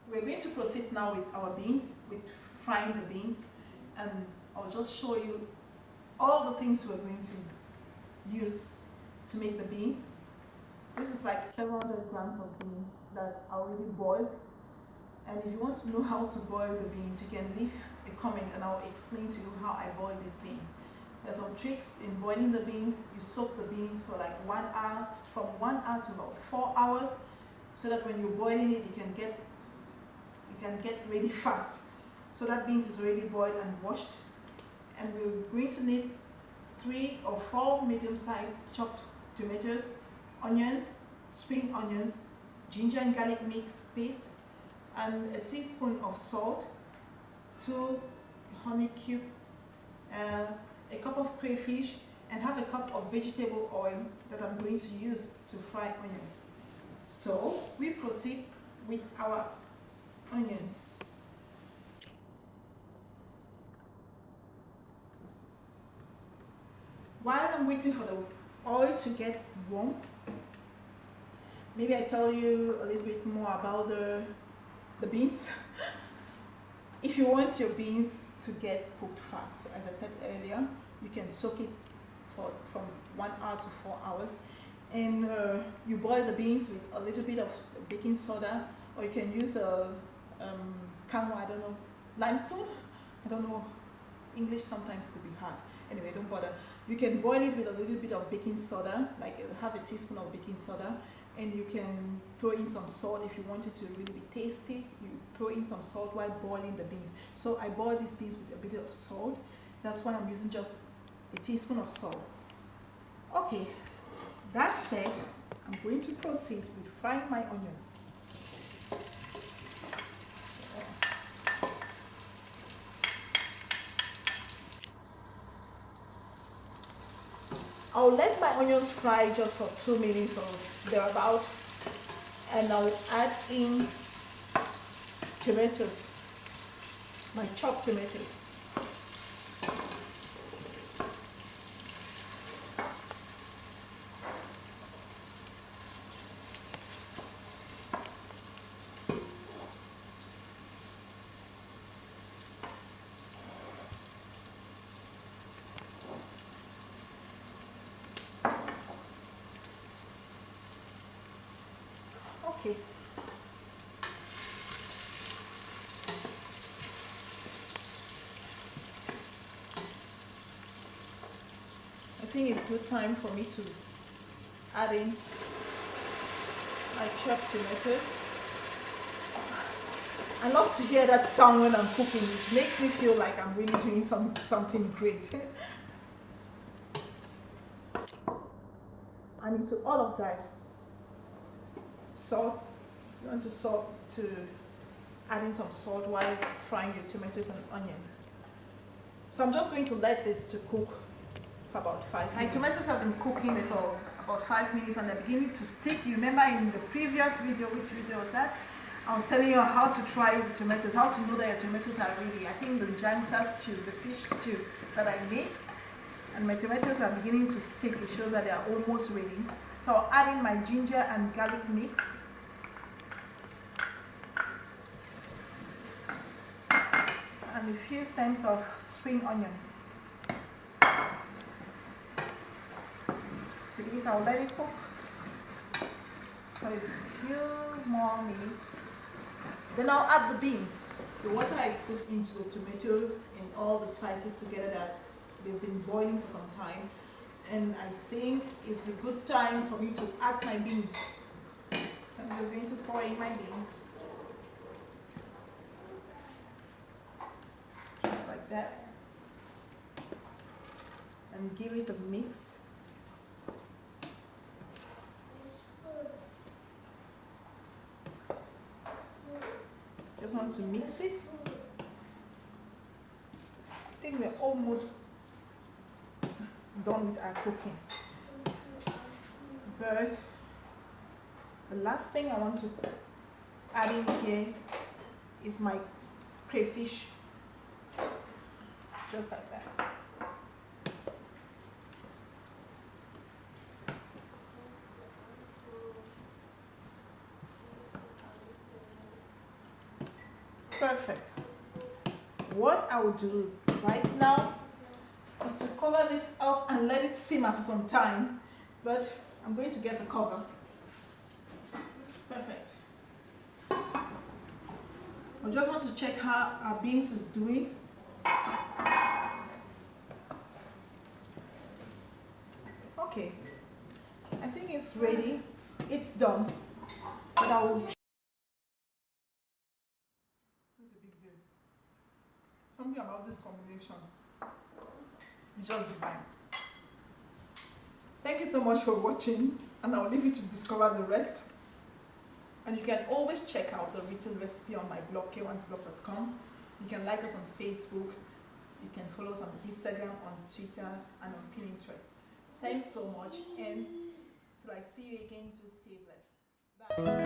We're going to proceed now with our beans, with frying the beans, and I'll just show you all the things we're going to use to make the beans. This is like 700 grams of beans that are already boiled. And if you want to know how to boil the beans, you can leave a comment and I'll explain to you how I boil these beans. There's some tricks in boiling the beans. You soak the beans for like 1 hour, from 1 hour to about 4 hours, so that when you're boiling it, you can get ready fast. So that beans is already boiled and washed. And we're going to need 3 or 4 medium-sized chopped tomatoes, onions, spring onions, ginger and garlic mix paste, and a teaspoon of salt, 2 honey cube, a cup of crayfish, and half a cup of vegetable oil that I'm going to use to fry onions. So we proceed with our onions. While I'm waiting for the oil to get warm, maybe I tell you a little bit more about the beans. If you want your beans to get cooked fast, as I said earlier, you can soak it from 1 hour to 4 hours, and you boil the beans with a little bit of baking soda, or you can use a kanwa, I don't know, limestone, I don't know, English sometimes could be hard. Anyway, don't bother. You can boil it with a little bit of baking soda, like half a teaspoon of baking soda, and you can throw in some salt if you want it to really be tasty. You throw in some salt while boiling the beans. So I boil these beans with a bit of salt. That's why I'm using just a teaspoon of salt. Okay, that said, I'm going to proceed with frying my onions. I'll let my onions fry just for 2 minutes or thereabout, and I'll add in tomatoes, my chopped tomatoes. Okay. I think it's good time for me to add in my chopped tomatoes. I love to hear that sound when I'm cooking. It makes me feel like I'm really doing something great. And into all of that, salt. You want to add in some salt while frying your tomatoes and onions. So I'm just going to let this to cook for about 5 minutes. My tomatoes have been cooking for about 5 minutes and they're beginning to stick. You remember in the previous video, which video was that? I was telling you how to try the tomatoes, how to know that your tomatoes are ready. I think the jangsa stew, the fish stew that I made, and my tomatoes are beginning to stick. It shows that they are almost ready. So I'll add in my ginger and garlic mix. And a few stems of spring onions. To this, I'll let it cook for a few more minutes. Then I'll add the beans. The water I put into the tomato and all the spices together that they've been boiling for some time. And I think it's a good time for me to add my beans. So I'm just going to pour in my beans. Just like that. And give it a mix. Just want to mix it. I think we're almost done with our cooking. But the last thing I want to add in here is my crayfish. Just like that. Perfect. What I will do right now is to cover this up and let it simmer for some time, but I'm going to get the cover. Perfect. I just want to check how our beans is doing. Okay, I think it's ready. It's done. But I will. This is a big deal. Something about this combination is just divine. Thank you so much for watching, and I'll leave you to discover the rest. And you can always check out the written recipe on my blog, k1sblog.com. You can like us on Facebook. You can follow us on Instagram, on Twitter, and on Pinterest. Thanks so much, and till I see you again, to stay blessed. Bye.